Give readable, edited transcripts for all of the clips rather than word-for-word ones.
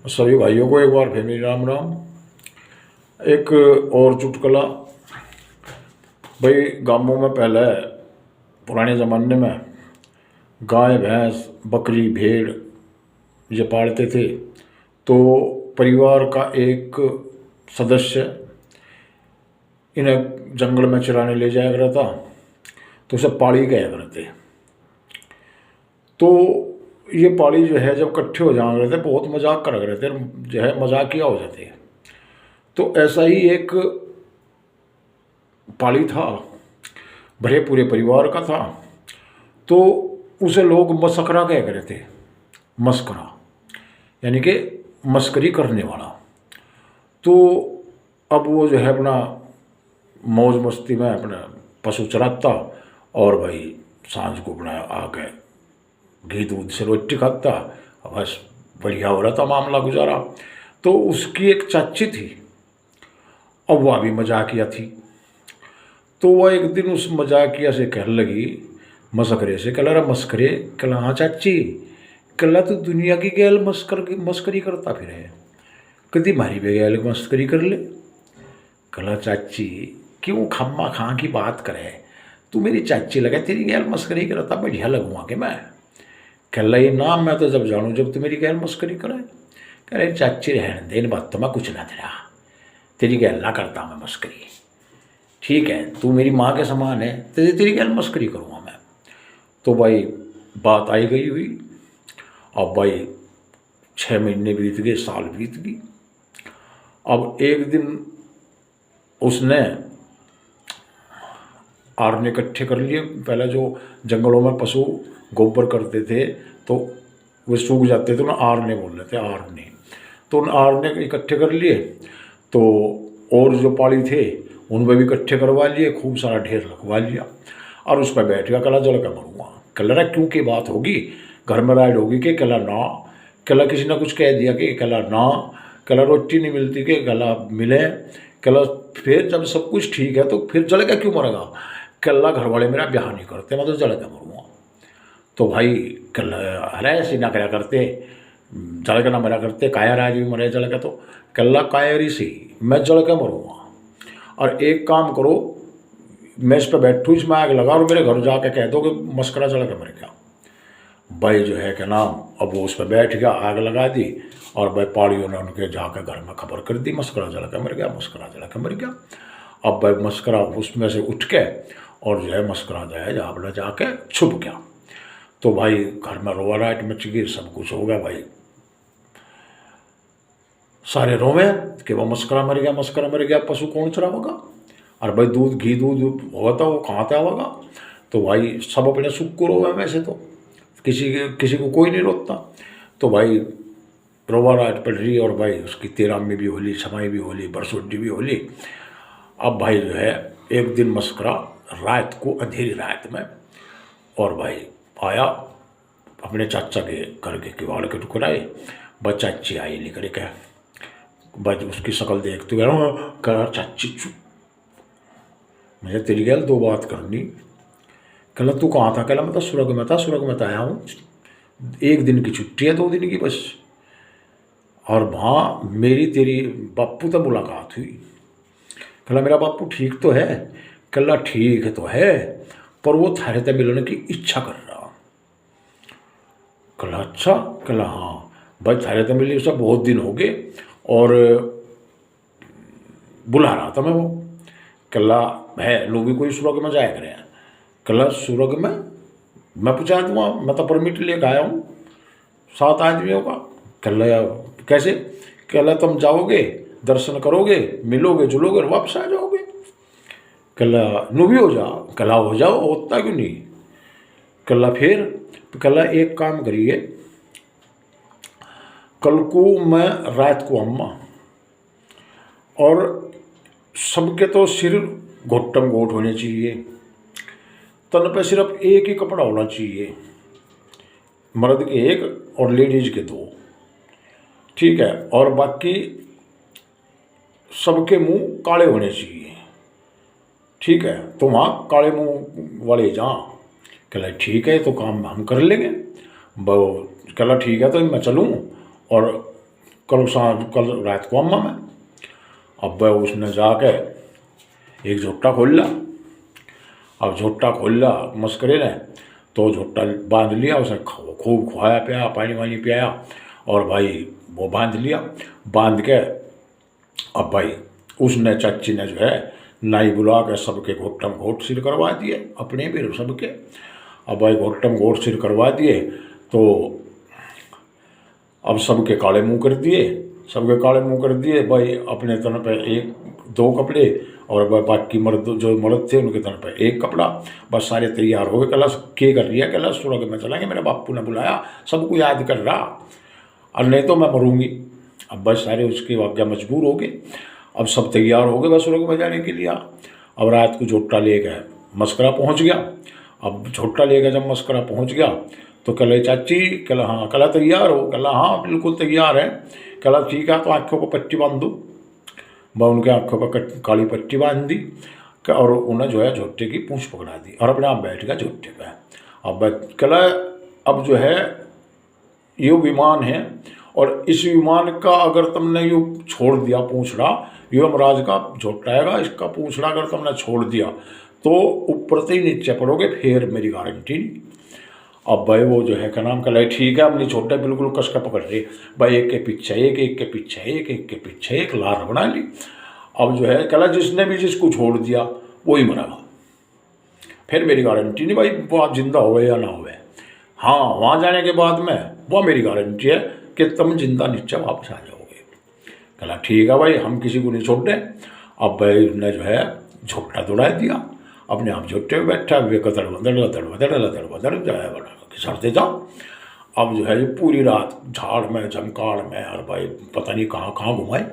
सभी भाइयों को एक बार फिर मेरी राम राम। एक और चुटकुला। भाई गांवों में पहले पुराने ज़माने में गाय भैंस बकरी भेड़ ये पालते थे। तो परिवार का एक सदस्य इन्हें जंगल में चराने ले जाया करता था, तो उसे पाड़ी कहा करते। तो ये पाड़ी जो है जब इकट्ठे हो जाया करते बहुत मजाक करा करते, जो है मजाकिया हो जाते। तो ऐसा ही एक पाड़ी था, भरे पूरे परिवार का था। तो उसे लोग मस्करा कह करते थे। मस्करा यानी कि मस्करी करने वाला। तो अब वो जो है अपना मौज मस्ती में अपना पशु चराता और भाई सांझ को अपना आके घी दूध से रोटी खाता। बस बढ़िया हो रहा था मामला गुजारा। तो उसकी एक चाची थी, अब वह भी मजाकिया थी। तो वह एक दिन उस मजाकिया से कहने लगी, मस्करे से, कह रहा मस्करे, कह हाँ चाची, कल तो दुनिया की गैल मस्करी करता फिर है, कदी मारी भी गैल मस्करी कर ले। कला चाची क्यों खम्मा खां की बात करे, तू मेरी चाची लगा तेरी गैल मस्करी करता बढ़िया लगूंगा कि मैं। कह ये ना मैं तो जब जानूँ जब तू मेरी गैल मस्करी करे। कह रहे चाची रहने दे, इन बात तो मैं कुछ ना तेरा, तेरी गैल ना करता मैं मस्करी। ठीक है तू मेरी माँ के समान है, तेरी गैल मस्करी करूँगा मैं। तो भाई बात आई गई हुई। अब भाई 6 महीने बीत गए, साल बीत गई। अब एक दिन उसने आरने इकट्ठे कर लिए। पहले जो जंगलों में पशु गोबर करते थे तो वे सूख जाते थे, उन्हें आरने बोल रहे थे, आरने। तो उन आरने इकट्ठे कर लिए। तो और जो पाड़ी थे उन पर भी इकट्ठे करवा लिए, खूब सारा ढेर लगवा लिया। और उस पर बैठ गया, कला जल कर मरूँगा। कल क्यों की बात होगी, घर में राइड होगी कि कला ना, कला किसी ने कुछ कह दिया कि कला ना, कला रोटी नहीं मिलती कि कला मिले, कला फिर जब सब कुछ ठीक है तो फिर जल का क्यों मरेगा। कल्ला घर वाले मेरा ब्याह नहीं करते, मैं तो जल के मरूँगा। तो भाई कल अरे ऐसी ना करा करते, जल के ना मरा करते, कायर आज भी मरे जल के। तो कल्ला कायरी सी मैं जल के मरूँगा। और एक काम करो, मैं इस पर बैठूँ, इसमें आग लगा और मेरे घर जाके कह दो कि मस्करा जल के मर गया। भाई जो है क्या नाम, अब वो उस पर बैठ गया, आग लगा दी। और भाई पाड़ियों ने उनके जाकर घर में खबर कर दी, मस्करा जल के मर गया, मस्करा जल के मर गया। अब भाई मस्करा उसमें से उठ के और जो है मस्करा जो है जहाँ जाके छुप गया। तो भाई घर में रोवाराहट मच गई, सब कुछ हो गया। भाई सारे रोवे कि वह मस्करा मर गया, मस्करा मर गया, पशु कौन चरावेगा। और भाई दूध घी दूध होता वो कहाँ से आवेगा। तो भाई सब अपने सुख को रोवे, वैसे तो किसी को कोई नहीं रोकता। तो भाई रोवाराहट पड़ रही। और भाई उसकी 13वीं भी होली, 6वीं भी होली, बरसोड्डी भी होली। अब भाई जो है एक दिन मस्करा रात को, अंधेरी रात में, और भाई आया अपने चाचा के घर के किवाड़ के टुकराए। बस चाची आई लेकर के, बस उसकी शक्ल देखते हुए कह चाची चुप, मुझे तेरी गैल 2 बात करनी। कहला तू कहाँ था। कहला मैं तो सुरग में था, सुरग में तो आया हूँ, 1 दिन की छुट्टी है, 2 दिन की बस। और वहाँ मेरी तेरी बापू से मुलाकात हुई। कहला मेरा बापू ठीक तो है। कहला ठीक तो है, पर वो थारे से मिलने की इच्छा कर रहा। कहला अच्छा। कहला हाँ भाई थारे से मिलने उसका बहुत दिन हो गए और बुला रहा था मैं वो। कहला है लोग भी कोई सुरग में जाया करें। कहला सुरग में मैं पूछा दूँगा, मैं तो परमिट लेकर आया हूँ 7 आदमियों का। कहला कैसे। कहला तुम जाओगे, दर्शन करोगे, मिलोगे जुलोगे और वापस आ जाओगे। कहला नू भी हो जा। कहला हो जाओ, होता क्यों नहीं। कहला फिर। कहला एक काम करिए, कल को मैं रात को अम्मा, और सबके तो सिर घोटम घोट होने चाहिए, तन पे सिर्फ एक ही कपड़ा होना चाहिए, मर्द के 1 और लेडीज के 2, ठीक है। और बाकी सबके मुंह काले होने चाहिए, ठीक है। तो वहाँ काले मुंह वाले जहाँ। कहला ठीक है तो काम हम कर लेंगे। वो कहला ठीक है तो मैं चलूँ और कल रात को अम्मा में। अब भाई उसने जाके एक झोट्टा खोल लिया। अब झोट्टा खोल लिया मस्करे ने, तो झोट्टा बांध लिया, उसे खूब खुआया पिया, पानी वानी पियाया, और भाई वो बांध लिया। बांध के अब भाई उसने चाची ने जो है नाई बुला के सबके घोटम घोट सिर करवा दिए, अपने भी सबके। अब भाई घोटम घोट सिर करवा दिए, तो अब सबके काले मुंह कर दिए, सबके काले मुंह कर दिए भाई। अपने तन पे एक दो कपड़े, और बाकी मर्द जो मर्द थे उनके तन पे एक कपड़ा। बस सारे तैयार हो गए। कल के कर लिया, कल सुरग में चला गया, मेरे बापू ने बुलाया, सबको याद कर रहा, और नहीं तो मैं मरूंगी। अब बस सारे उसके आज्ञा मजबूर हो गए। अब सब तैयार हो गए बस सुरग में जाने के लिए। अब रात को झोट्टा ले गए, मस्करा पहुंच गया। अब झोट्टा ले गया, जब मस्करा पहुंच गया तो कल चाची, कल हाँ, कल तैयार हो, कल हाँ बिल्कुल तैयार है। कल ठीक है, तो आँखों पर पट्टी बांध दो। मैं उनके आँखों पर काली पट्टी बांध दी, और उन्हें जो है झोट्टे की पूँछ पकड़ा दी, और अपने आप बैठ गया झोट्टे पे। अब कल अब जो है ये विमान है, और इस विमान का अगर तुमने यू छोड़ दिया पूंछड़ा, यमराज का झोटाएगा, इसका पूंछड़ा अगर तुमने छोड़ दिया तो ऊपर से ही नीचे पड़ोगे, फिर मेरी गारंटी नहीं। अब भाई वो जो है क्या नाम कल ठीक है, अपनी छोटे बिल्कुल कस का पकड़ रही भाई, एक के पीछे एक, एक के पीछे एक, एक के पीछे एक, लार बना ली। अब जो है कल जिसने भी जिसको छोड़ दिया वही मरेगा, फिर मेरी गारंटी नहीं भाई वो आप जिंदा हो या ना हो। हाँ, वहाँ जाने के बाद में वो मेरी गारंटी है कि तुम जिंदा नीचे वापस आ जाओगे। कहा ठीक है भाई, हम किसी को नहीं छोड़ते। अब भाई ने जो है झोट्टा दौड़ा दिया, अपने आप झोट्टे में बैठा, वे कदड़ बदड़ लदड़ बदड़ लदड़ बदड़ जाए बड़ा घिसड़ते जाओ। अब जो है ये पूरी रात झाड़ में झमकाड़ में, और भाई पता नहीं कहाँ कहाँ घुमाए।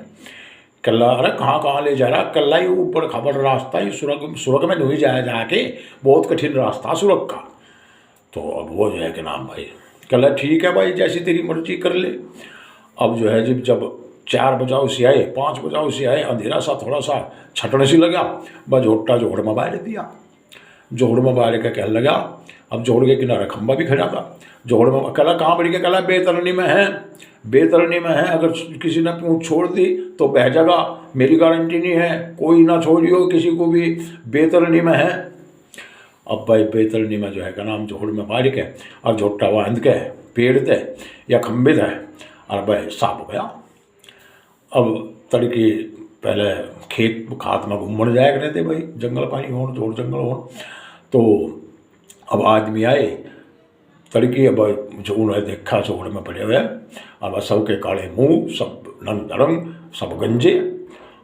कल्ला अरे कहाँ कहाँ ले जा रहा, कल्ला ही ऊपर खबर रास्ता ही सुरग में नहीं जाया जाके, बहुत कठिन रास्ता सुरग का। तो अब वो जो है कि नाम भाई कल ठीक है भाई, जैसी तेरी मर्जी कर ले। अब जो है जब 4 बजाओ से आए, 5 बजाओ से आए, अंधेरा सा थोड़ा सा छटने सी लगा, बस झोट्टा जोड़ में बार दिया। जोड़ में बार का कहने लगा, अब जोड़ के किनारे खंबा भी खड़ा था। जोड़ में कला कहाँ बढ़ गया, कला बेतरनी में है, बेतरनी में है, अगर किसी ने पूँछ छोड़ दी तो बह जाएगा, मेरी गारंटी नहीं है, कोई ना छोड़ियो किसी को भी, बेतरनी में है। अब भाई बेतरनी में जो है का नाम जोड़ में बारिक है, और झोट्टा बांध के पेड़ थे या खंबे थे, और भाई साफ हो गया। अब तड़के पहले खेत खात में घूमने जाया करते थे भाई, जंगल पानी हो, जोड़ जंगल हो। तो अब आदमी आए तड़के, अब जो उन्होंने देखा जोड़ में पड़े हुए, अब सबके काले मुँह, सब नंग दरंग, सब गंजे,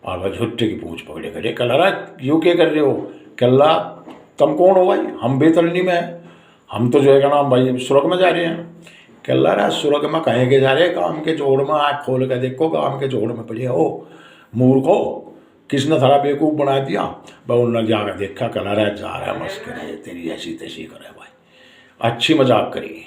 और वह झुट्टे की पूँछ पकड़े करे। कल रहा यूँ क्या कर रहे हो, कल्ला तुम कौन हो भाई, हम बेतरनी में हैं, हम तो जो है का नाम भाई सुरग में जा रहे हैं। कल्ला रहा सुरग में कहीं के जा रहे हैं, काम के जोड़ में आँख खोल के देखो, काम के जोड़ में पड़े हो मूर्ख हो, किसने थारा बेवकूफ़ बना दिया। भाई उन्होंने जाकर देखा, कल रहा जा रहा है मस्करे, तेरी ऐसी तैसी करे भाई, अच्छी मजाक करी।